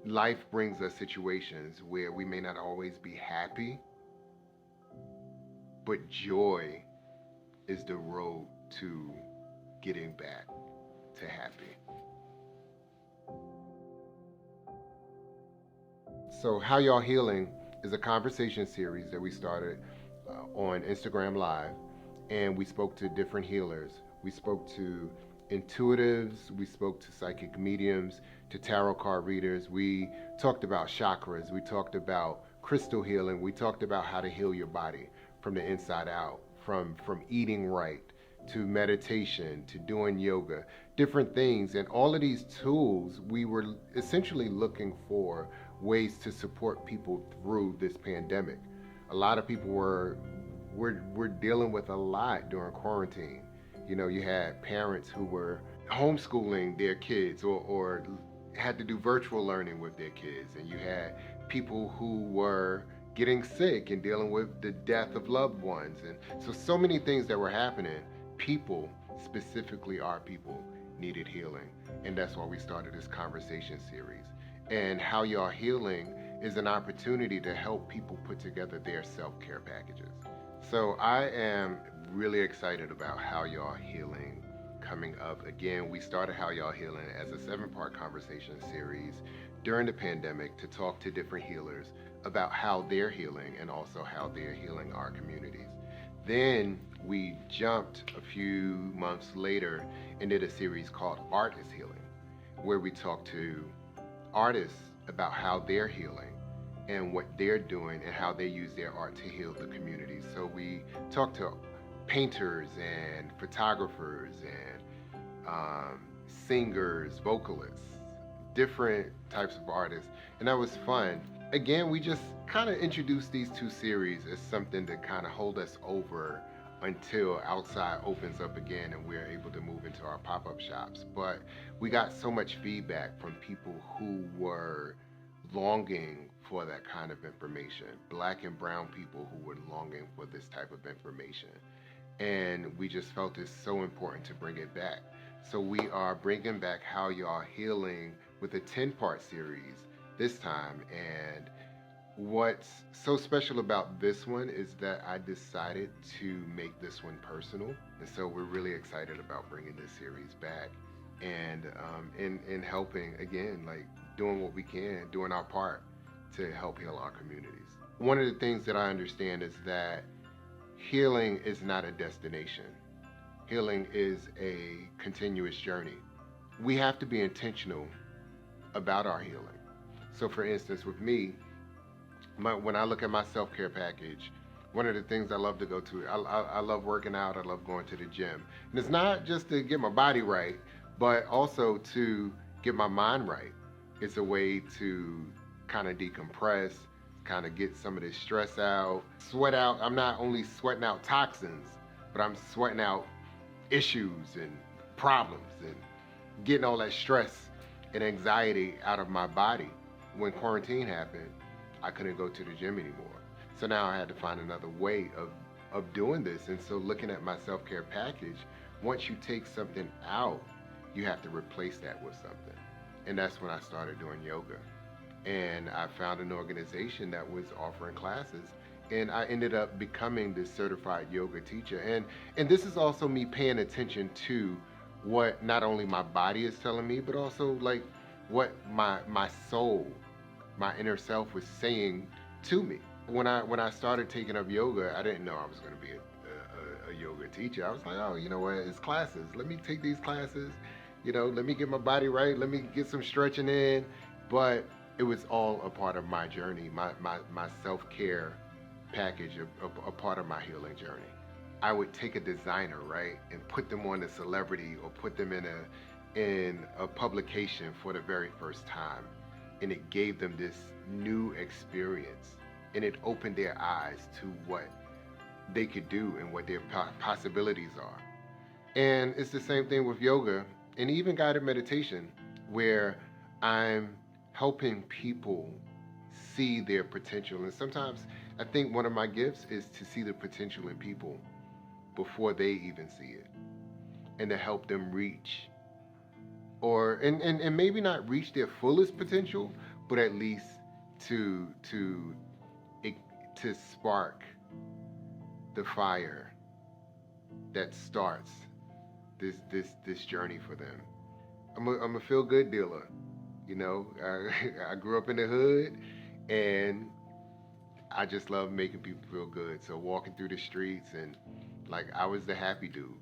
life brings us situations where we may not always be happy, but joy is the road to getting back to happy. So, How Y'all Healing is a conversation series that we started on Instagram Live, and we spoke to different healers. We spoke to intuitives, we spoke to psychic mediums, to tarot card readers. We talked about chakras, we talked about crystal healing, we talked about how to heal your body from the inside out, from eating right to meditation to doing yoga, different things. And all of these tools, we were essentially looking for ways to support people through this pandemic. A lot of people were dealing with a lot during quarantine. You know, you had parents who were homeschooling their kids or had to do virtual learning with their kids, and you had people who were getting sick and dealing with the death of loved ones. And so many things that were happening. People, specifically our people, needed healing. And that's why we started this conversation series. And How Y'all Healing is an opportunity to help people put together their self-care packages. So I am really excited about How Y'all Healing coming up. Again, we started How Y'all Healing as a 7-part conversation series during the pandemic to talk to different healers about how they're healing and also how they're healing our communities. Then we jumped a few months later and did a series called Art is Healing, where we talked to artists about how they're healing and what they're doing and how they use their art to heal the community. So we talked to painters and photographers and singers, vocalists, different types of artists, and that was fun. Again, we just kind of introduced these two series as something to kind of hold us over until outside opens up again and we're able to move into our pop-up shops. But we got so much feedback from people who were longing for that kind of information, Black and brown people who were longing for this type of information. And we just felt it's so important to bring it back. So we are bringing back How Y'all Healing with a 10-part series this time. And what's so special about this one is that I decided to make this one personal. And so we're really excited about bringing this series back and in helping, again, like doing what we can, doing our part to help heal our communities. One of the things that I understand is that healing is not a destination. Healing is a continuous journey. We have to be intentional about our healing. So for instance, with me, when I look at my self-care package, one of the things I love to go to, I love working out, I love going to the gym. And it's not just to get my body right, but also to get my mind right. It's a way to kind of decompress, kind of get some of this stress out, sweat out. I'm not only sweating out toxins, but I'm sweating out issues and problems and getting all that stress and anxiety out of my body. When quarantine happened, I couldn't go to the gym anymore. So now I had to find another way of doing this. And so looking at my self-care package, once you take something out, you have to replace that with something. And that's when I started doing yoga. And I found an organization that was offering classes. And I ended up becoming this certified yoga teacher. And this is also me paying attention to what not only my body is telling me, but also like what my soul, my inner self was saying to me. When I started taking up yoga, I didn't know I was going to be a yoga teacher. I was like, oh, you know what? It's classes. Let me take these classes. You know, let me get my body right. Let me get some stretching in. But it was all a part of my journey, my self-care package, a part of my healing journey. I would take a designer, right, and put them on a celebrity or put them in a publication for the very first time. And it gave them this new experience. And it opened their eyes to what they could do and what their possibilities are. And it's the same thing with yoga and even guided meditation, where I'm helping people see their potential. And sometimes I think one of my gifts is to see the potential in people before they even see it, and to help them reach and maybe not reach their fullest potential, but at least to to spark the fire that starts this journey for them. I'm a feel good dealer. You know, I grew up in the hood, and I just love making people feel good. So walking through the streets and like I was the happy dude.